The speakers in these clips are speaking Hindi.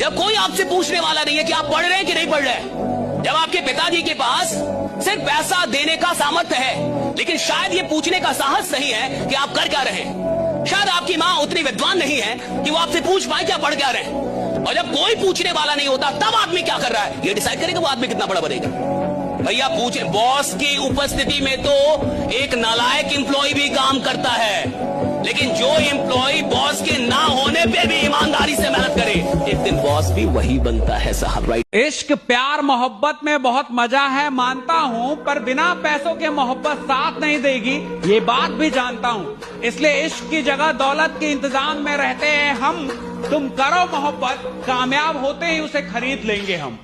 जब कोई आपसे पूछने वाला नहीं है कि आप पढ़ रहे हैं कि नहीं पढ़ रहे हैं, जब आपके पिताजी के पास सिर्फ पैसा देने का सामर्थ्य है लेकिन शायद ये पूछने का साहस नहीं है कि आप कर क्या रहे हैं, शायद आपकी माँ उतनी विद्वान नहीं है कि वो आपसे पूछ पाए क्या पढ़ क्या रहे हैं, और जब कोई पूछने वाला नहीं होता तब आदमी क्या कर रहा है ये डिसाइड करेगा वो आदमी कितना बड़ा बनेगा। भैया पूछे, बॉस की उपस्थिति में तो एक नालायक एम्प्लॉय भी काम करता है, लेकिन जो एम्प्लॉय बॉस के ना होने पे भी ईमानदारी से मेहनत करे एक दिन बॉस भी वही बनता है साहब, राइट। इश्क प्यार मोहब्बत में बहुत मजा है मानता हूँ, पर बिना पैसों के मोहब्बत साथ नहीं देगी ये बात भी जानता हूँ, इसलिए इश्क की जगह दौलत के इंतजाम में रहते हैं हम। तुम करो मोहब्बत, कामयाब होते ही उसे खरीद लेंगे हम।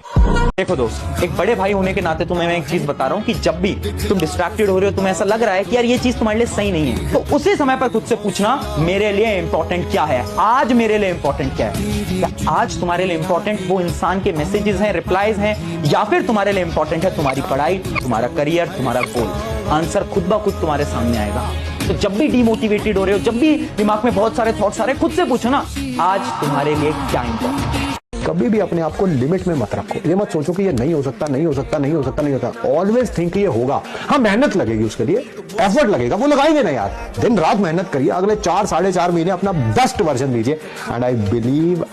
देखो दोस्त, एक बड़े भाई होने के नाते तुम्हें मैं एक चीज बता रहा हूँ कि जब भी तुम डिस्ट्रैक्टेड हो रहे हो, तुम्हें ऐसा लग रहा है कि यार ये चीज तुम्हारे लिए सही नहीं है, तो उसी समय पर खुद से पूछना मेरे लिए इंपॉर्टेंट क्या है, आज मेरे लिए इंपॉर्टेंट क्या है। क्या आज तुम्हारे लिए इंपॉर्टेंट वो इंसान के मैसेजेस हैं, रिप्लाईज हैं, या फिर तुम्हारे लिए इंपॉर्टेंट है तुम्हारी पढ़ाई, तुम्हारा करियर, तुम्हारा गोल। आंसर खुद ब खुद तुम्हारे सामने आएगा। तो जब भी डिमोटिवेटेड हो रहे हो, जब भी दिमाग में बहुत सारे थॉट्स आ रहे हैं, खुद से पूछो ना आज तुम्हारे लिए क्या इंपॉर्टेंट है। कभी भी अपने आप को लिमिट में मत रखो। ये मत सोचो कि ये नहीं हो सकता, नहीं हो सकता, नहीं हो सकता, नहीं होता। ऑलवेज थिंक ये होगा। हाँ, मेहनत लगेगी, उसके लिए एफर्ट लगेगा, वो लगाएंगे ना यार। दिन रात मेहनत करिए, अगले 4-4.5 महीने अपना बेस्ट वर्जन दीजिए। एंड आई बिलीव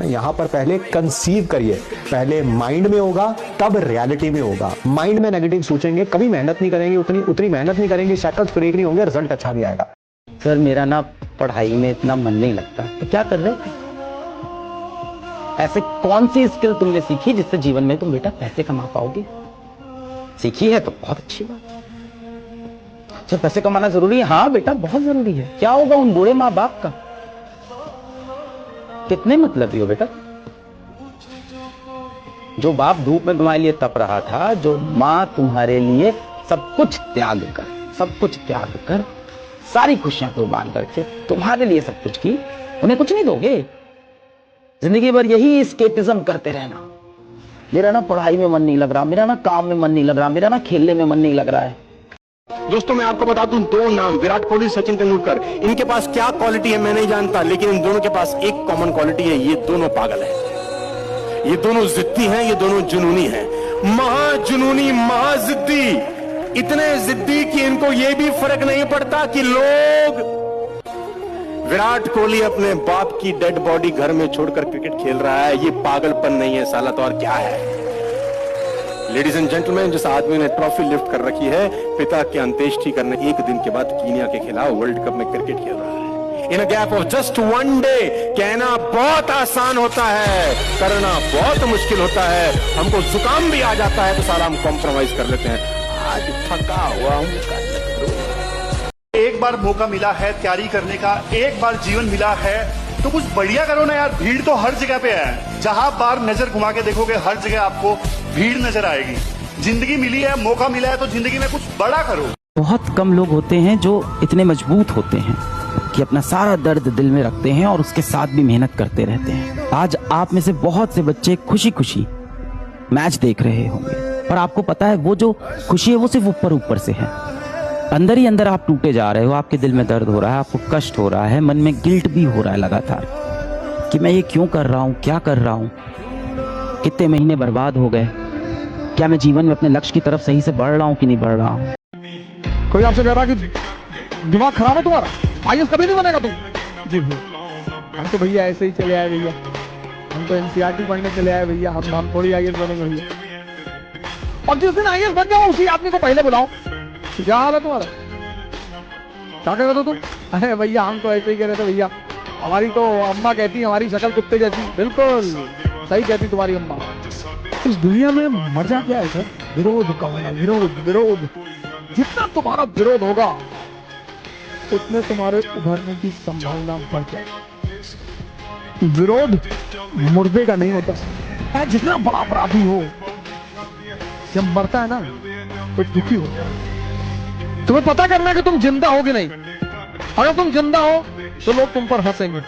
यहाँ पर पहले कंसीव करिए, पहले माइंड में होगा तब रियलिटी में होगा। माइंड में नेगेटिव सोचेंगे, कभी मेहनत नहीं करेंगे, उतनी मेहनत नहीं करेंगे, शक्ल्स ब्रेक नहीं होंगे, रिजल्ट अच्छा नहीं आएगा। सर मेरा ना पढ़ाई में इतना मन नहीं लगता, तो क्या कर रहे थे? ऐसे कौन सी स्किल तुमने सीखी जिससे जीवन में तुम बेटा पैसे कमा पाओगे? सीखी है तो बहुत अच्छी बात। अच्छा, पैसे कमाना जरूरी है? हाँ बेटा बहुत जरूरी है। क्या होगा उन बूढ़े माँ बाप का? कितने मतलबी हो बेटा। जो बाप धूप में तुम्हारे लिए तप रहा था, जो माँ तुम्हारे लिए सब कुछ त्याग कर सारी खुशियां कुर्बान करके तुम्हारे लिए सब कुछ की, उन्हें कुछ नहीं दोगे? जिंदगी भर यही एस्केपिज्म करते रहना। मेरा ना पढ़ाई में मन नहीं लग रहा, मेरा ना काम में मन नहीं लग रहा, मेरा ना खेलने में मन नहीं लग रहा है। दोस्तों मैं आपको बता दूं, 2 नाम, विराट कोहली, सचिन तेंदुलकर, इनके पास क्या क्वालिटी है मैं नहीं जानता, लेकिन इन दोनों के पास एक कॉमन क्वालिटी है, ये दोनों पागल हैं, ये दोनों जिद्दी हैं, ये दोनों जुनूनी हैं, महाजुनूनी, महाजिद्दी, इतने जिद्दी कि इनको ये भी फर्क नहीं पड़ता कि लोग विराट कोहली अपने बाप की डेड बॉडी घर में छोड़कर क्रिकेट खेल रहा है। ये पागलपन नहीं है साला, तो और क्या है? लेडीज एंड जेंटलमैन, जिस आदमी ने ट्रॉफी लिफ्ट कर रखी है, पिता की अंत्येष्टि करने एक दिन के बाद कीनिया के खिलाफ वर्ल्ड कप में क्रिकेट खेल रहा है। In a gap of just 1 day. कहना बहुत आसान होता है, करना बहुत मुश्किल होता है। हमको जुकाम भी आ जाता है तो साला हम कॉम्प्रोमाइज कर लेते हैं। आज थका हुआ हूं। एक बार मौका मिला है तैयारी करने का, एक बार जीवन मिला है तो कुछ बढ़िया करो ना यार। भीड़ तो हर जगह पे है, जहां बार नजर घुमा के देखोगे हर जगह आपको भीड़ नजर आएगी। जिंदगी मिली है, मौका मिला है तो जिंदगी में कुछ बड़ा करो। बहुत कम लोग होते हैं जो इतने मजबूत होते हैं कि अपना सारा दर्द दिल में रखते हैं और उसके साथ भी मेहनत करते रहते हैं। आज आप में से बहुत से बच्चे खुशी खुशी मैच देख रहे होंगे, पर आपको पता है वो जो खुशी है वो सिर्फ ऊपर से है। अंदर ही अंदर आप टूटे जा रहे हो, आपके दिल में दर्द हो रहा है, आपको कष्ट हो रहा है, मन में गिल्ट भी हो रहा है लगातार कि मैं ये क्यों कर रहा हूँ, क्या कर रहा हूँ, कितने महीने बर्बाद हो गए, क्या मैं जीवन में अपने लक्ष्य की तरफ सही से बढ़ रहा हूँ कि नहीं बढ़ रहा हूँ। कोई आपसे कह रहा कि दिमाग खराब है तुम्हारा, आईएएस कभी नहीं बनेगा तुम? जी भैया, हम तो भैया ऐसे ही चले आए भैया, हम तो एनसीईआरटी पढ़ने चले आए भैया, हम थोड़ी आईएएस बनेंगे भैया। और जिस दिन आईएएस बन जाओ उसी आदमी को पहले बुलाओ, क्या हाल है तुम्हारा, क्या कह रहे हो तुम? अरे भैया हम तो ऐसे ही कह रहे थे भैया, हमारी तो अम्मा कहती हमारी शक्ल कुत्ते जैसी। बिल्कुल सही कहती तुम्हारी अम्मा। इस दुनिया में मजा क्या है सर? विरोध का होना, विरोध। जितना तुम्हारा विरोध होगा उतने तुम्हारे उभरने की संभावना बढ़ जाएगी। विरोध मुर्दे का नहीं होता। जितना बड़ा अपराधी हो, जब मरता है ना तो दुखी होता है। तुम्हें पता करना है कि तुम जिंदा हो कि नहीं। अगर तुम जिंदा हो तो लोग तुम पर हंसेंगे,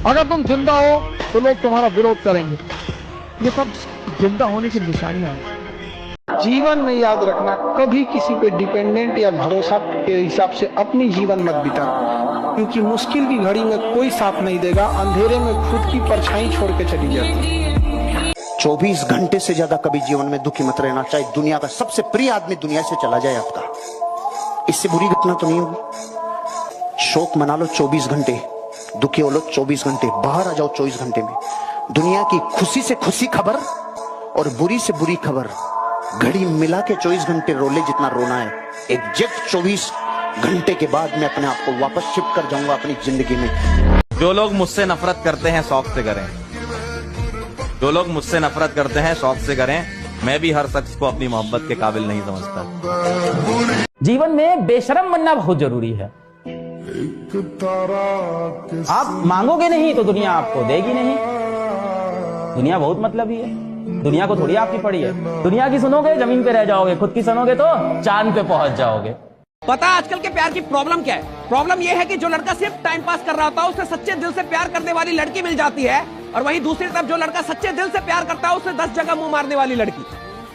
अगर तुम जिंदा हो तो लोग तुम्हारा विरोध करेंगे। ये सब जिंदा होने की निशानियां हैं। जीवन में याद रखना, कभी किसी पे डिपेंडेंट या भरोसा के हिसाब से अपनी जीवन मत बिताना। क्योंकि मुश्किल की घड़ी में कोई साथ नहीं देगा, अंधेरे में खुद की परछाई छोड़ के चली जाती है। 24 घंटे से ज्यादा कभी जीवन में दुखी मत रहना, चाहे दुनिया का सबसे प्रिय आदमी दुनिया से चला जाए आपका, इससे बुरी घटना तो नहीं होगी। शोक मना लो 24 घंटे, दुखी हो लो 24 घंटे, बाहर आ जाओ 24 घंटे में। दुनिया की खुशी से खुशी खबर और बुरी से बुरी खबर घड़ी मिला के 24 घंटे रोले जितना रोना है, एग्जैक्ट 24 घंटे के बाद मैं अपने आप को वापस शिफ्ट कर जाऊंगा अपनी जिंदगी में। जो लोग मुझसे नफरत करते हैं शौक से करें, जो लोग मुझसे नफरत करते हैं शौक से करें। मैं भी हर शख्स को अपनी मोहब्बत के काबिल नहीं समझता। जीवन में बेशरम बनना बहुत जरूरी है। आप मांगोगे नहीं तो दुनिया आपको देगी नहीं। दुनिया बहुत मतलबी है, दुनिया को थोड़ी आपकी पड़ी है। दुनिया की सुनोगे जमीन पे रह जाओगे, खुद की सुनोगे तो चांद पे पहुंच जाओगे। पता है आजकल के प्यार की प्रॉब्लम क्या है? प्रॉब्लम यह है कि जो लड़का सिर्फ टाइम पास कर रहा होता है, उससे सच्चे दिल से प्यार करने वाली लड़की मिल जाती है, और वहीं दूसरी तरफ जो लड़का सच्चे दिल से प्यार करता है, उससे 10 जगह मुंह मारने वाली लड़की।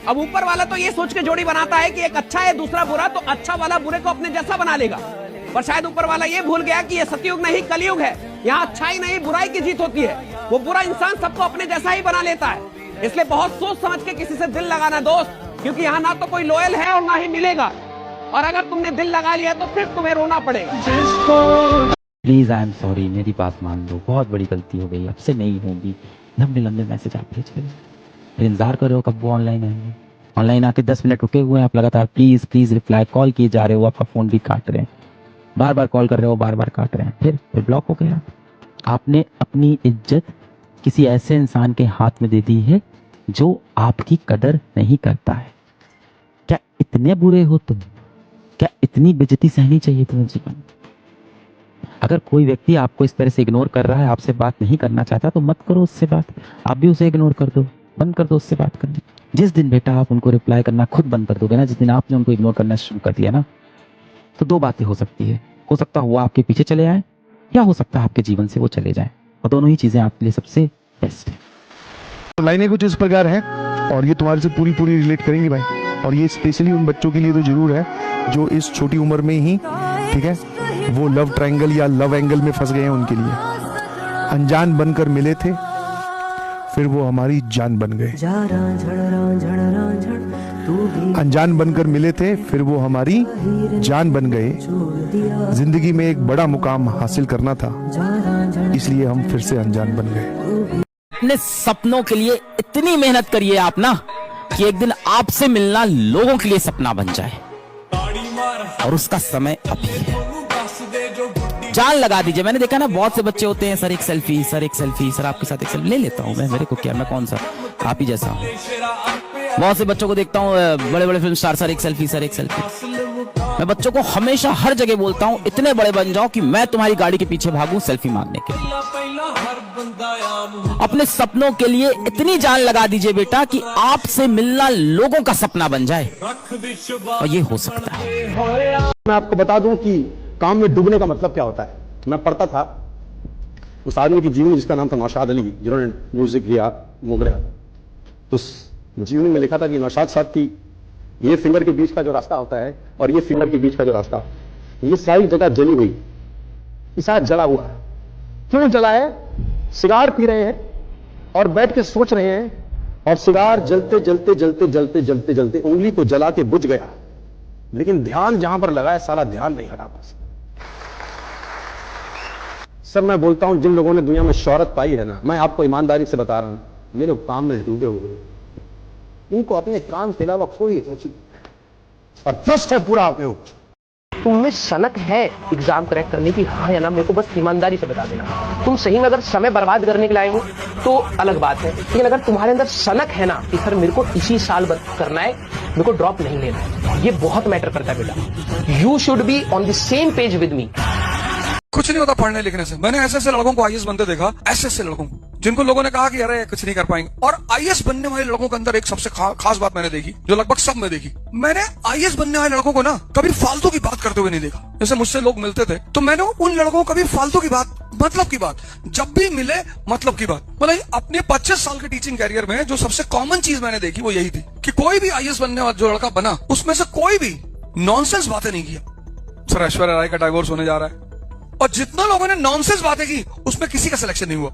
अब ऊपर वाला तो ये सोच के जोड़ी बनाता है कि एक अच्छा है दूसरा बुरा, तो अच्छा वाला बुरे को अपने जैसा बना लेगा। पर शायद ऊपर वाला ये भूल गया कि ये सतयुग नहीं कलयुग है। यहाँ अच्छाई नहीं बुराई की जीत होती है। वो बुरा इंसान सबको अपने जैसा ही बना लेता है। इसलिए बहुत सोच समझ के किसी से दिल लगाना दोस्त, क्योंकि यहाँ ना तो कोई लॉयल है और ना ही मिलेगा। और अगर तुमने दिल लगा लिया तो फिर तुम्हें रोना पड़ेगा। प्लीज आई एम सॉरी, मेरी बात मान लो, बहुत बड़ी गलती हो गई, अब से नहीं होगी। लंबे लंबे मैसेज आप भेज रहे हो, फिर इंतजार कर रहे हो कब वो ऑनलाइन आएंगे। ऑनलाइन आके 10 मिनट रुके हुए हैं आप, लगातार प्लीज प्लीज रिप्लाई कॉल किए जा रहे हो, आपका फोन भी काट रहे हैं, बार बार कॉल कर रहे हो, बार बार काट रहे हैं, फिर ब्लॉक हो गया। आपने अपनी इज्जत किसी ऐसे इंसान के हाथ में दे दी है जो आपकी कदर नहीं करता है। क्या इतने बुरे हो तुम? क्या इतनी बेइज्जती सहनी चाहिए तुम्हें जीवन? अगर कोई व्यक्ति आपको इस तरह से इग्नोर कर रहा है, आपसे बात नहीं करना चाहता, तो मत करो उससे बात। आप भी उसे इग्नोर कर दो, बंद कर दो उससे बात करना। जिस दिन बेटा आप उनको रिप्लाई करना खुद बंद कर दोगे ना, जिस दिन आपने उनको इग्नोर करना शुरू कर दिया ना, तो 2 बातें हो सकती है। हो सकता है वो आपके पीछे चले आए, या हो सकता है आपके जीवन से वो चले जाएं, और दोनों ही चीजें आपके लिए सबसे बेस्ट है। तो लाइनें कुछ इस प्रकार हैं, और ये तुम्हारे से पूरी पूरी रिलेट करेंगी भाई। और ये स्पेशली उन बच्चों के लिए तो जरूर है जो इस छोटी उम्र में ही, ठीक है, वो लव ट्रायंगल या लव एंगल में फंस गए हैं। उनके लिए अनजान बनकर मिले थे, फिर वो हमारी जान बन गए। अनजान बनकर मिले थे, फिर वो हमारी जान बन गए। जिंदगी में एक बड़ा मुकाम हासिल करना था, इसलिए हम फिर से अनजान बन गए। अपने सपनों के लिए इतनी मेहनत करिए आप ना, कि एक दिन आपसे मिलना लोगों के लिए सपना बन जाए, और उसका समय अभी है। जान लगा दीजिए। मैंने देखा ना, बहुत से बच्चे होते हैं, सर एक सेल्फी, सर एक सेल्फी, सर आपके साथ एक सेल्फी ले लेता हूँ मैं, मेरे को क्या, मैं कौन सा आप ही जैसा हूँ। बहुत से बच्चों को देखता हूँ, बड़े बड़े फिल्म स्टार, सर एक सेल्फी, सर एक सेल्फी। मैं बच्चों को हमेशा हर जगह बोलता हूँ, इतने बड़े बन जाओ कि मैं तुम्हारी गाड़ी के पीछे भागूं सेल्फी मांगने के लिए। अपने सपनों के लिए इतनी जान लगा दीजिए बेटा कि आपसे मिलना लोगों का सपना बन जाए, और ये हो सकता है। मैं आपको बता दूं कि काम में डूबने का मतलब क्या होता है। मैं पढ़ता था उस आदमी की जीवनी जिसका नाम था नौशाद अली, जिन्होंने म्यूजिक किया मोगरा। तो जीवनी में लिखा था कि नौशाद साहब की ये फिंगर के बीच का जो रास्ता होता है और ये फिंगर के बीच का जो रास्ता, ये सारी जगह जली हुई, ये सारा जला हुआ है। क्यों जला है? सिगार पी रहे हैं और बैठ के सोच रहे हैं, और सिगार जलते जलते जलते जलते जलते जलते उंगली को जला के बुझ गया, लेकिन ध्यान जहां पर लगा है सारा ध्यान नहीं हटा पास। सर मैं बोलता हूं, जिन लोगों ने दुनिया में शोहरत पाई है ना, मैं आपको ईमानदारी से बता रहा हूं, मेरे काम में डूबे हुए, इनको अपने काम के अलावा कोई और ट्रस्ट है पूरा आपके ऊपर। तुम में सनक है एग्जाम क्रैक करने की, हाँ या ना, मेरे को बस ईमानदारी से बता देना। तुम सही में अगर समय बर्बाद करने के लिए आए हो तो अलग बात है, लेकिन अगर तुम्हारे अंदर सनक है ना कि सर मेरे को इसी साल करना है, मेरे को ड्रॉप नहीं लेना है, ये बहुत मैटर करता है बेटा। You should be on the same page with me. कुछ नहीं होता पढ़ने लिखने से। मैंने ऐसे ऐसे लड़कों को आईएएस बनते देखा, ऐसे ऐसे लड़कों को जिनको लोगों ने कहा कि अरे कुछ नहीं कर पाएंगे। और आईएएस बनने वाले लड़कों के अंदर एक सबसे खास बात मैंने देखी, जो लगभग सब में देखी। मैंने आईएएस बनने वाले लड़कों को ना कभी फालतू की बात करते हुए नहीं देखा। जैसे मुझसे लोग मिलते थे तो मैंने उन लड़कों को कभी फालतू की बात, मतलब की बात, जब भी मिले मतलब की बात। मतलब अपने 25 साल के टीचिंग कैरियर में जो सबसे कॉमन चीज मैंने देखी वो यही थी कि कोई भी आईएएस बनने वाला जो लड़का बना, उसमें से कोई भी नॉनसेंस बातें नहीं किया। सर ऐश्वर्या राय का डाइवोर्स होने जा रहा है, और जितना लोगों ने नॉनसेंस बातें की उसमें किसी का सिलेक्शन नहीं हुआ।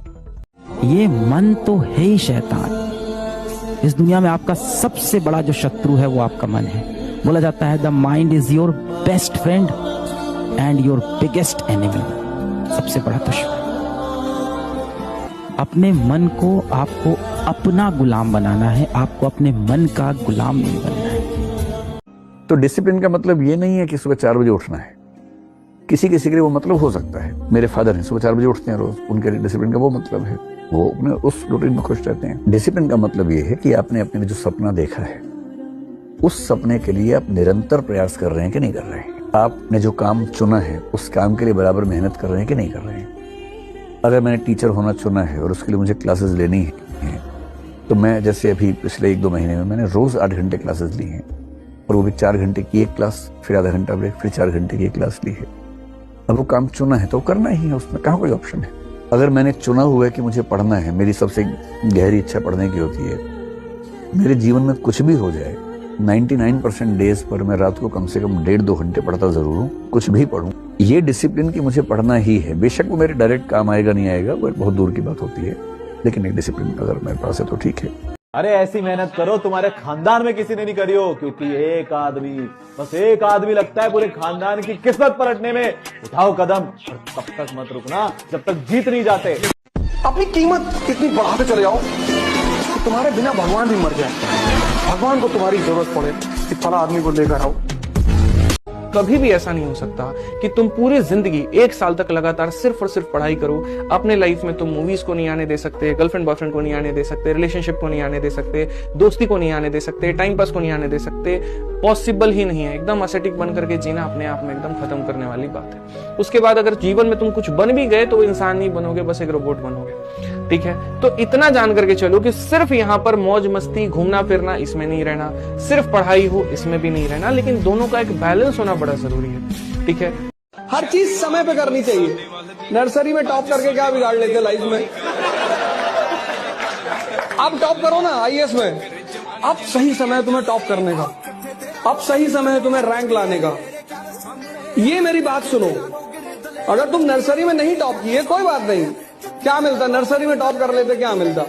ये मन तो है ही शैतान। इस दुनिया में आपका सबसे बड़ा जो शत्रु है वो आपका मन है। बोला जाता है the mind is your best friend and your biggest enemy. सबसे बड़ा दुश्मन। अपने मन को आपको अपना गुलाम बनाना है, आपको अपने मन का गुलाम नहीं बनना है। तो डिसिप्लिन का मतलब ये नहीं है कि सुबह 4 बजे उठना है। किसी किसी के लिए वो मतलब हो सकता है। मेरे फादर हैं, सुबह 4 बजे उठते हैं रोज, उनके डिसिप्लिन का वो मतलब है, वो अपने उस रूटीन में खुश रहते हैं। डिसिप्लिन का मतलब ये है कि आपने अपने जो सपना देखा है उस सपने के लिए आप निरंतर प्रयास कर रहे हैं कि नहीं कर रहे हैं। आपने जो काम चुना है उस काम के लिए बराबर मेहनत कर रहे हैं कि नहीं कर रहे हैं। अगर मैंने टीचर होना चुना है और उसके लिए मुझे क्लासेस लेनी है तो मैं जैसे अभी पिछले 1-2 महीने में मैंने रोज 8 घंटे क्लासेस ली हैं, और वो भी 4 घंटे की एक क्लास, फिर आधा घंटा ब्रेक, फिर 4 घंटे की एक क्लास ली है। अब वो काम चुना है तो करना ही है, उसमें कहाँ कोई ऑप्शन है। अगर मैंने चुना हुआ है कि मुझे पढ़ना है, मेरी सबसे गहरी इच्छा पढ़ने की होती है, मेरे जीवन में कुछ भी हो जाए 99% डेज पर मैं रात को कम से कम 1.5-2 घंटे पढ़ता जरूर हूँ, कुछ भी पढ़ूं। ये डिसिप्लिन की मुझे पढ़ना ही है। बेशक वो मेरे डायरेक्ट काम आएगा नहीं आएगा, वो बहुत दूर की बात होती है, लेकिन एक डिसिप्लिन अगर मेरे पास है तो ठीक है। अरे ऐसी मेहनत करो तुम्हारे खानदान में किसी ने नहीं करी हो, क्योंकि एक आदमी, बस एक आदमी लगता है पूरे खानदान की किस्मत पलटने में। उठाओ कदम, और तब तक मत रुकना जब तक जीत नहीं जाते। अपनी कीमत कितनी बढ़ाते चले जाओ कि तुम्हारे बिना भगवान भी मर जाए, भगवान को तुम्हारी जरूरत पड़े कि फला आदमी को लेकर आओ। कभी भी ऐसा नहीं हो सकता कि तुम पूरी जिंदगी 1 साल तक लगातार सिर्फ और सिर्फ पढ़ाई करो। अपने लाइफ में तुम मूवीज को नहीं आने दे सकते, गर्लफ्रेंड बॉयफ्रेंड को नहीं आने दे सकते, रिलेशनशिप को नहीं आने दे सकते, दोस्ती को नहीं आने दे सकते, टाइम पास को नहीं आने दे सकते। पॉसिबल ही नहीं है। एकदम असेटिक बन करके जीना अपने आप में एकदम खत्म करने वाली बात है। उसके बाद अगर जीवन में तुम कुछ बन भी गए तो इंसान नहीं बनोगे, बस एक रोबोट बनोगे। ठीक है, तो इतना जान करके चलो कि सिर्फ यहाँ पर मौज मस्ती घूमना फिरना इसमें नहीं रहना, सिर्फ पढ़ाई हो इसमें भी नहीं रहना, लेकिन दोनों का एक बैलेंस होना बड़ा जरूरी है। ठीक है, हर चीज समय पे करनी चाहिए। नर्सरी में टॉप करके क्या बिगाड़ लेते लाइफ में। अब टॉप करो ना IAS में, अब सही समय है तुम्हें टॉप करने का, अब सही समय है तुम्हें रैंक लाने का। ये मेरी बात सुनो, अगर तुम नर्सरी में नहीं टॉप किए कोई बात नहीं, क्या मिलता, नर्सरी में टॉप कर लेते क्या मिलता,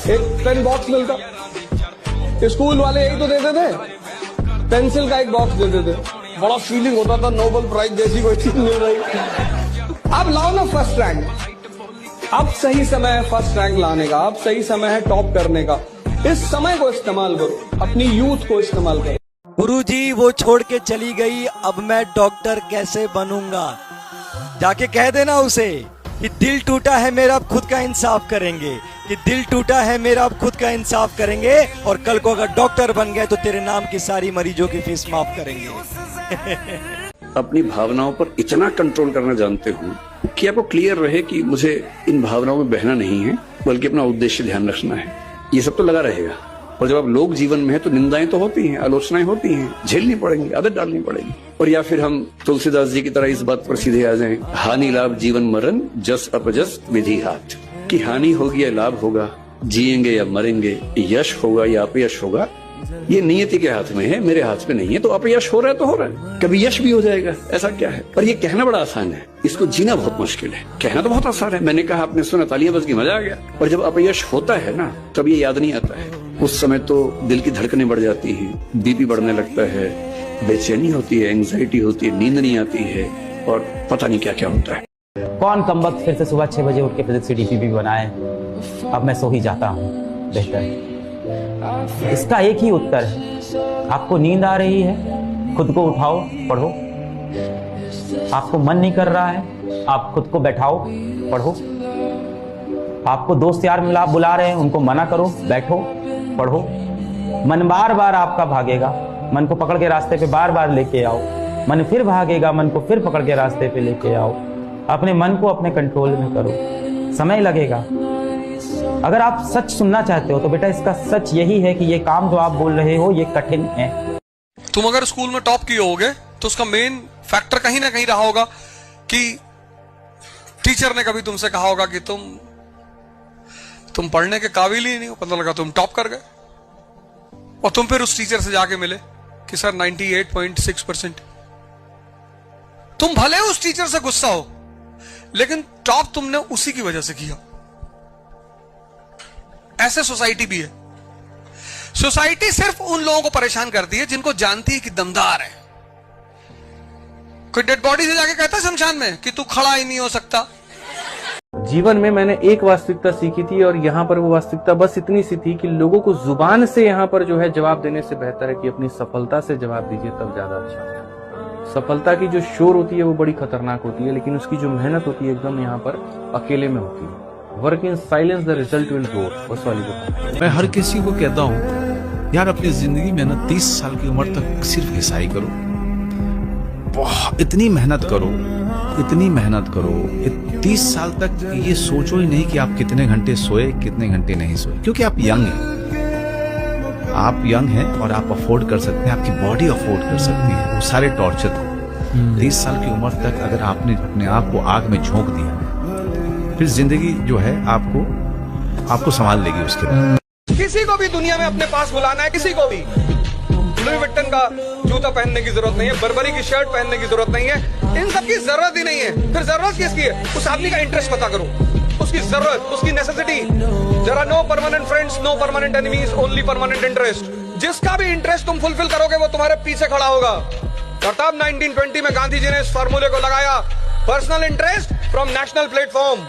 एक पेन बॉक्स मिलता। स्कूल वाले यही तो देते थे, पेंसिल का एक बॉक्स देते थे, बड़ा फीलिंग होता था नोबेल प्राइज जैसी कोई चीज मिल रही। अब लाओ ना फर्स्ट रैंक, अब सही समय है फर्स्ट रैंक लाने का, अब सही समय है टॉप करने का। इस समय को इस्तेमाल करो, अपनी यूथ को इस्तेमाल करो। गुरुजी वो छोड़ के चली गई, अब मैं डॉक्टर कैसे बनूंगा। जाके कह देना उसे कि दिल टूटा है मेरा, अब खुद का इंसाफ करेंगे, कि दिल टूटा है मेरा, अब खुद का इंसाफ करेंगे, और कल को अगर डॉक्टर बन गए तो तेरे नाम की सारी मरीजों की फीस माफ करेंगे। अपनी भावनाओं पर इतना कंट्रोल करना जानते हो कि आपको क्लियर रहे कि मुझे इन भावनाओं में बहना नहीं है, बल्कि अपना उद्देश्य ध्यान रखना है। ये सब तो लगा रहेगा, और जब आप लोग जीवन में है तो निंदाएं तो होती हैं, आलोचनाएं होती हैं, झेलनी पड़ेंगी, आदत डालनी पड़ेगी। और या फिर हम तुलसीदास जी की तरह इस बात पर सीधे आ जाएं, हानि लाभ जीवन मरण जस अपजस विधि हाथ, कि हानि होगी या लाभ होगा, जिएंगे या मरेंगे, यश होगा या अपयश होगा, ये नियति के हाथ में है, मेरे हाथ में नहीं है। तो अपयश हो रहा है तो हो रहा है, कभी यश भी हो जाएगा, ऐसा क्या है। पर ये कहना बड़ा आसान है, इसको जीना बहुत मुश्किल है। कहना तो बहुत आसान है, मैंने कहा, आपने सुना, तालियां बज गई, मजा आ गया। और जब अपयश होता है ना, तब ये याद नहीं आता है। उस समय तो दिल की धड़कनें बढ़ जाती हैं, बीपी बढ़ने लगता है, बेचैनी होती है, एंग्जाइटी होती है, नींद नहीं आती है, और पता नहीं क्या क्या होता है। कौन कमबख्त फिर से सुबह 6 बजे उठ के फिजिक्स की DPP बनाए। अब मैं सो ही जाता हूँ, बेहतर। इसका एक ही उत्तर है, आपको नींद आ रही है, खुद को उठाओ, पढ़ो। आपको मन नहीं कर रहा है, आप खुद को बैठाओ, पढ़ो। आपको दोस्त यार मिला बुला रहे हैं, उनको मना करो, बैठो, पढ़ो। मन बार बार आपका भागेगा, मन को पकड़ के रास्ते पे बार बार लेके आओ। मन फिर भागेगा, मन को फिर पकड़ के रास्ते पे लेके आओ। अपने मन को अपने कंट्रोल में करो, समय लगेगा। अगर आप सच सुनना चाहते हो तो बेटा इसका सच यही है कि ये काम जो आप बोल रहे हो ये कठिन है। तुम अगर स्कूल में टॉप किए होगे तो उसका मेन फैक्टर कहीं ना कहीं रहा होगा कि टीचर ने कभी तुमसे कहा होगा कि तुम पढ़ने के काबिल ही नहीं हो, पता लगा तुम टॉप कर गए, और तुम फिर उस टीचर से जाके मिले कि सर 98.6%। तुम भले उस टीचर से गुस्सा हो, लेकिन टॉप तुमने उसी की वजह से किया। ऐसे सोसाइटी भी है। सोसाइटी सिर्फ उन लोगों को परेशान करती है जिनको जानती है कि दमदार है। कोई डेड बॉडी से जाके कहता है शमशान में कि तू खड़ा ही नहीं हो सकता। जीवन में मैंने एक वास्तविकता सीखी थी और यहाँ पर वो वास्तविकता बस इतनी सी थी कि लोगों को जुबान से यहाँ पर जो है जवाब देने से बेहतर है कि अपनी सफलता से जवाब दीजिए, तब ज्यादा अच्छा है। सफलता की जो शोर होती है वो बड़ी खतरनाक होती है, लेकिन उसकी जो मेहनत होती है एकदम यहाँ पर अकेले में होती है। Work in silence, the result will grow, बस वाली बात। मैं हर किसी को कहता हूँ यार अपनी जिंदगी में ना 30 साल की उम्र तक सिर्फ घिसाई करो, बहुत इतनी मेहनत करो, इतनी मेहनत करो। 30 साल तक ये सोचो ही नहीं कि आप कितने घंटे सोए, कितने घंटे नहीं सोए, क्योंकि आप यंग हैं। आप यंग हैं और आप अफोर्ड कर सकते हैं, आपकी बॉडी अफोर्ड कर सकती है वो सारे टॉर्चर को। 30 साल की उम्र तक अगर आपने अपने आप को आग में झोंक दिया, फिर जिंदगी जो है आपको संभाल लेगी उसके बाद। किसी को भी दुनिया में अपने पास बुलाना है, किसी को भी लुई विट्टन का जूता पहनने की जरूरत नहीं है, बर्बरी की शर्ट पहनने की जरूरत नहीं है, इन सब की जरूरत ही नहीं है। फिर जरूरत किसकी है? उस आदमी का इंटरेस्ट पता करो, उसकी जरूरत, उसकी necessity. There are no permanent friends, no permanent enemies, only permanent interest. जिसका भी इंटरेस्ट तुम फुलफिल करोगे वो तुम्हारे पीछे खड़ा होगा। तब 1920 में गांधी जी ने इस फार्मूले को लगाया, personal interest from national platform.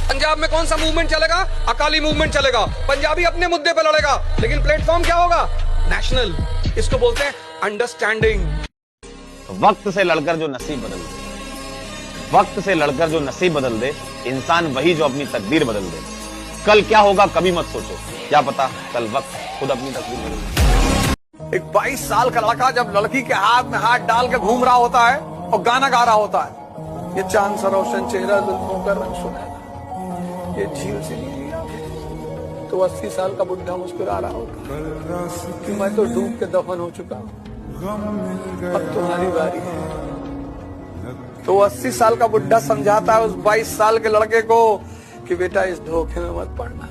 Punjab में कौन सा मूवमेंट चलेगा? अकाली मूवमेंट चलेगा। पंजाबी अपने मुद्दे पे लड़ेगा, लेकिन प्लेटफॉर्म क्या होगा? नेशनल। इसको बोलते हैं अंडरस्टैंडिंग। वक्त से लड़कर जो नसीब बदल दे, वक्त से लड़कर जो नसीब बदल दे, इंसान वही जो अपनी तकदीर बदल दे। कल क्या होगा कभी मत सोचो, क्या पता कल वक्त खुद अपनी तकदीर बदल दे। एक 22 साल का लड़का जब लड़की के हाथ में हाथ डाल के घूम रहा होता है और गाना गा रहा होता है, ये चांद सा रोशन चेहरा, जुल्फों का रंग सुनहरा, ये झील सी नीली आंखें, तो 80 साल का बुढ़ा मुस्कुरा रहा होता कि मैं तो डूब के दफन हो चुका हूं, अब तुम्हारी बारी है। तो 80 साल का बुढ़ा समझाता है उस 22 साल के लड़के को कि बेटा इस धोखे में मत पड़ना।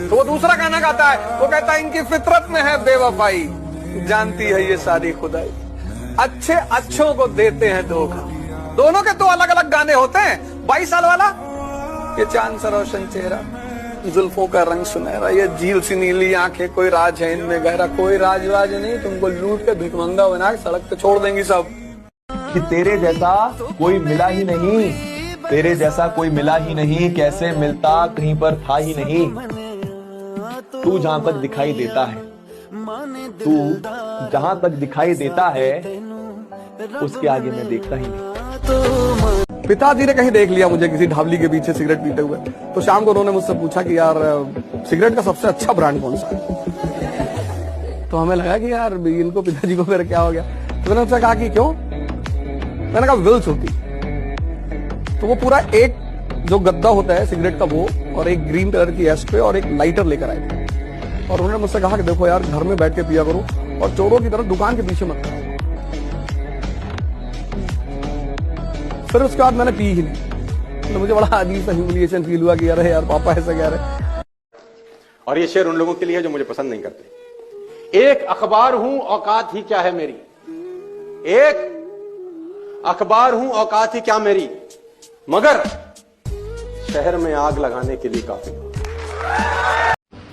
तो वो दूसरा गाना गाता है, वो कहता है इनकी फितरत में है बेवफाई, जानती है ये सारी खुदाई, अच्छे अच्छों को देते हैं धोखा। दोनों के दो अलग अलग गाने होते हैं। 22 साल वाला, ये चांद सा रोशन चेहरा, जुल्फों का रंग सुनहरा, ये झील सी नीली आंखें, कोई राज है इनमें गहरा, कोई राजवाज नहीं, तुमको लूट के भिखमंगा बना के सड़क पे छोड़ देंगी सब। कि तेरे जैसा कोई मिला ही नहीं, तेरे जैसा कोई मिला ही नहीं, कैसे मिलता कहीं पर था ही नहीं। तू जहां तक दिखाई देता है, तू जहां तक दिखाई देता है, उसके आगे मैं देखता ही नहीं। पिताजी ने कहीं देख लिया मुझे किसी ढाबली के पीछे सिगरेट पीते हुए, तो शाम को उन्होंने मुझसे पूछा कि यार सिगरेट का सबसे अच्छा ब्रांड कौन सा है? तो हमें लगा कि यार इनको पिताजी को फिर क्या हो गया। तो मैंने उनसे कहा कि क्यों? मैंने कहा विल्स होती। तो वो पूरा एक जो गद्दा होता है सिगरेट का वो, और एक ग्रीन कलर की एस्ट्रे और एक लाइटर लेकर आए थे, और उन्होंने मुझसे कहा कि देखो यार घर में बैठ के पिया करो और चोरों की तरह दुकान के पीछे मत करो। फिर उसके बाद मैंने पी ही नहीं। तो मुझे बड़ा अजीब सा ह्यूमिलिएशन फील हुआ कि अरे यार पापा ऐसा कह रहे। और ये शेर उन लोगों के लिए है जो मुझे पसंद नहीं करते। एक अखबार हूं औकात ही क्या है मेरी, एक अखबार हूं औकात ही क्या मेरी, मगर शहर में आग लगाने के लिए काफी।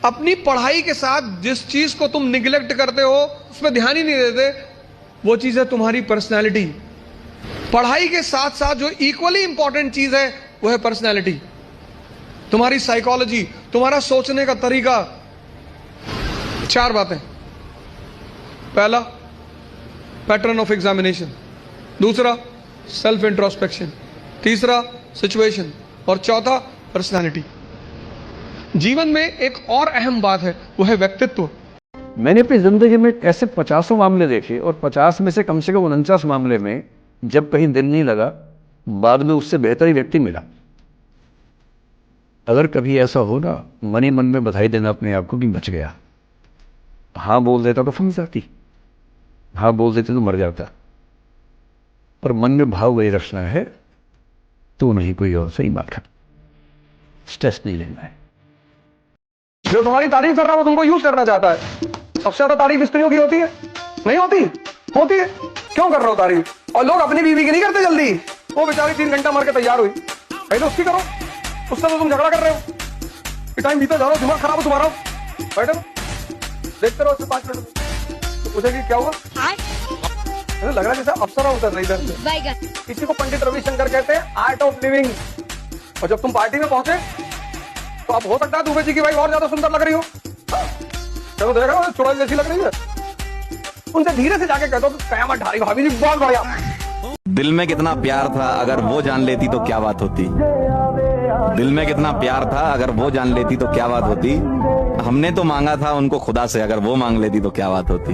अपनी पढ़ाई के साथ जिस चीज को तुम निगलेक्ट करते हो, उसमें ध्यान ही नहीं देते, वो चीज है तुम्हारी पर्सनैलिटी। पढ़ाई के साथ साथ जो इक्वली इंपॉर्टेंट चीज है वो है पर्सनैलिटी, तुम्हारी साइकोलॉजी, तुम्हारा सोचने का तरीका। 4 बातें। पहला, पैटर्न ऑफ एग्जामिनेशन। दूसरा, सेल्फ इंट्रोस्पेक्शन। तीसरा, सिचुएशन। और चौथा, पर्सनालिटी। जीवन में एक और अहम बात है, वो है व्यक्तित्व। मैंने अपनी जिंदगी में ऐसे 50 मामले देखे, और 50 में से कम 49 मामले में जब कहीं दिल नहीं लगा, बाद में उससे बेहतर ही व्यक्ति मिला। अगर कभी ऐसा हो ना, मन ही मन में बधाई देना अपने आप को कि बच गया। हाँ बोल देता तो फंस जाती, हाँ बोल देते तो मर जाता, पर मन में भाव वही रखना है, तो नहीं कोई और। सही बात है, स्ट्रेस नहीं लेना है। जो तुम्हारी तारीफ कर रहा है वो तुमको यूज करना चाहता है। सबसे ज्यादा तारीफ स्त्रियों की होती है, नहीं होती? होती है। क्यों कर रहे हो तारीफ? और लोग अपनी बीवी की नहीं करते जल्दी। वो बेचारी 3 घंटा मर के तैयार हुई, पहले उसकी करो, उससे तो तुम झगड़ा कर रहे हो। टाइम बीता जा रहा हो, दिमाग खराब हो तुम्हारा। बैठो, देखते रहो 5 मिनट। तो पूछेगी क्या हुआ? लग रहा है जैसे अप्सरा उतर रही इधर। इसी को पंडित रविशंकर कहते हैं आर्ट ऑफ लिविंग। और जब तुम पार्टी में पहुंचे तो अब हो सकता है दुबे जी की वाइफ और ज्यादा सुंदर लग रही हो। चलो देखो चुड़ैल जैसी लग रही है। उनसे धीरे से जाके कह दो कयामत ढारी भाभी जी बहुत बढ़िया। दिल में कितना प्यार था, अगर वो जान लेती तो क्या बात होती। दिल में कितना प्यार था, अगर वो जान लेती तो क्या बात होती। हमने तो मांगा था उनको खुदा से, अगर वो मांग लेती तो क्या बात होती।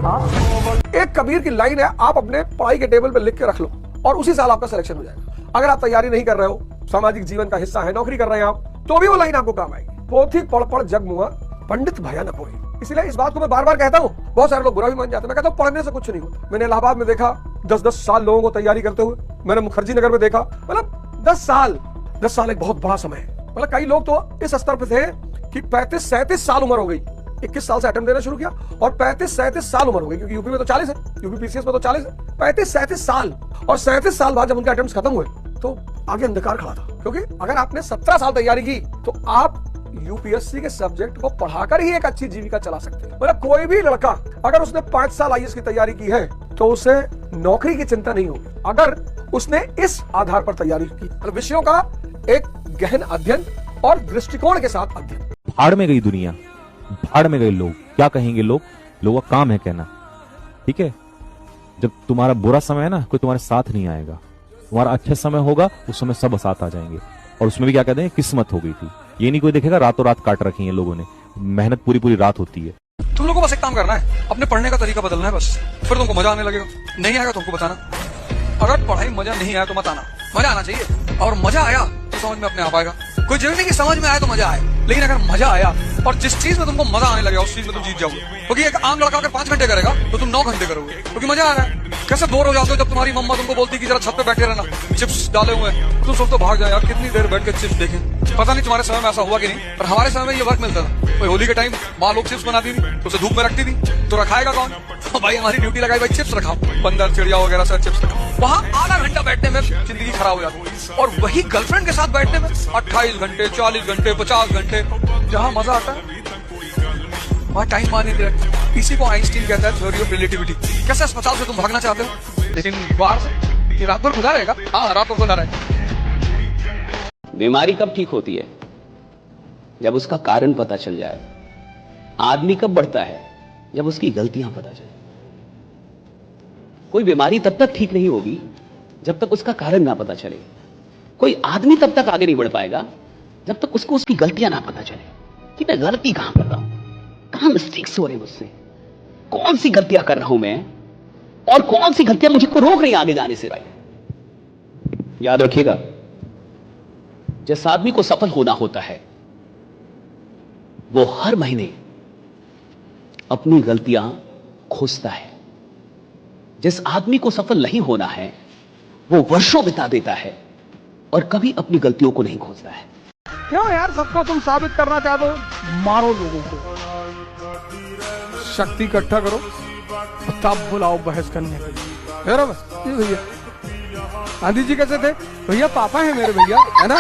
एक कबीर की लाइन है, आप अपने पढ़ाई के टेबल पे लिख के रख लो और उसी साल आपका सिलेक्शन हो जाएगा। अगर आप तैयारी नहीं कर रहे हो, सामाजिक जीवन का हिस्सा है, नौकरी कर रहे हैं आप, तो भी वो लाइन आपको काम आएगी। पोथी पढ़ पढ़ जग मुआ, पंडित भया न कोई। इसलिए इस बात को मैं बार बार कहता हूँ, बहुत सारे लोग बुरा भी मान जाते हैं। मैं कहता हूँ पढ़ने से कुछ नहीं होता। मैंने इलाहाबाद में देखा 10-10 साल लोगों को तैयारी करते हुए। मैंने मुखर्जी नगर में देखा, मतलब 10 साल एक बहुत बड़ा समय है। मतलब कई लोग तो इस स्तर पे थे कि 35-37 साल उम्र हो गई, 21 साल से अटेम्प्ट देना शुरू किया और 35-37 साल उम्र हो गई, क्योंकि यूपी में तो 40 है, यूपी पीसीएस में तो 40 है। 35-37 साल, और 37 साल बाद जब उनके अटेम्प्ट खत्म हुए तो आगे अंधकार खड़ा था। क्योंकि अगर आपने 17 साल तैयारी की तो आप यूपीएससी के सब्जेक्ट को पढ़ाकर ही एक अच्छी जीविका चला सकते हैं। मतलब कोई भी लड़का अगर उसने 5 साल आईएएस की तैयारी की है तो उसे नौकरी की चिंता नहीं होगी, अगर उसने इस आधार पर तैयारी की। मतलब विषयों का एक गहन अध्ययन और दृष्टिकोण के साथ अध्ययन। भाड़ में गई दुनिया, भाड़ में गए लोग। क्या कहेंगे लोग? लोगों का काम है कहना, ठीक है। जब तुम्हारा बुरा समय है ना, कोई तुम्हारे साथ नहीं आएगा। तुम्हारा अच्छा समय होगा, उस समय सब साथ आ जाएंगे। और उसमें भी क्या कहते हैं, किस्मत हो गई थी। ये नहीं कोई देखेगा रातों रात काट रखी है लोगों ने, मेहनत पूरी पूरी रात होती है। तुम लोगों को बस एक काम करना है, अपने पढ़ने का तरीका बदलना है बस। फिर तुमको मजा आने लगेगा। नहीं आएगा तुमको बताना। अगर पढ़ाई मजा नहीं आया तो मत आना, मजा आना चाहिए। और मजा आया तो समझ में अपने आप आएगा। कोई जरूरी नहीं कि समझ में आया तो मजा आए, लेकिन अगर मजा आया और जिस चीज में तुमको मजा आने लगेगा उस चीज में तुम जीत जाओगे। क्योंकि एक आम लड़का अगर 5 घंटे करेगा तो तुम 9 घंटे करोगे, क्योंकि मजा आ रहा है। कैसे बोर हो जाते हो जब तुम्हारी मम्मा तुमको बोलती कि जरा छत पे बैठे रहना, चिप्स डाले हुए हैं, तुम सब तो भाग जाए यार, कितनी देर बैठ के चिप्स देखें। पता नहीं तुम्हारे समय में ऐसा हुआ कि नहीं, पर हमारे समय में ये वर्क मिलता था। कोई होली के टाइम माँ लोग चिप्स बनाती थी तो उसे धूप में रखती थी, तो रखाएगा कौन? तो भाई हमारी ड्यूटी लगाई, भाई चिप्स रखाओ, बंदर चिड़िया वगैरह से चिप्स रखाओ। वहाँ आधा घंटा बैठने में जिंदगी खराब हो जाती है। और वही गर्लफ्रेंड के साथ बैठने में 28 घंटे, 40 घंटे, 50 घंटे, जहाँ मजा आता है वहाँ टाइम माने नहीं रखते। इसी को आइंस्टीन कहता है थ्योरी ऑफ रिलेटिविटी। कैसे अस्पताल से तुम भागना चाहते हो, लेकिन बाहर से ये रात भर खुला रहेगा। हाँ, रात भर खुला रहेगा। बीमारी कब ठीक होती है? जब उसका कारण पता चल जाए। आदमी कब बढ़ता है? जब उसकी गलतियां पता चले। कोई बीमारी तब तक ठीक नहीं होगी जब तक उसका कारण ना पता चले। कोई आदमी तब तक आगे नहीं बढ़ पाएगा जब तक उसको उसकी गलतियां ना पता चले कि मैं गलती कहां कर रहा हूं, कहां मिस्टेक्स हो रहे मुझसे, कौन सी गलतियां कर रहा हूं मैं और कौन सी गलतियां मुझे को रोक रही आगे जाने से। भाई याद रखिएगा, जिस आदमी को सफल होना होता है वो हर महीने अपनी गलतियां खोजता है। जिस आदमी को सफल नहीं होना है वो वर्षों बिता देता है और कभी अपनी गलतियों को नहीं खोजता है। क्यों यार, सबको तुम साबित करना चाहते हो? मारो लोगों को, शक्ति इकट्ठा करो, तब बुलाओ बहस करने के लिए। भैया गांधी जी कैसे थे? भैया पापा है मेरे, भैया है ना।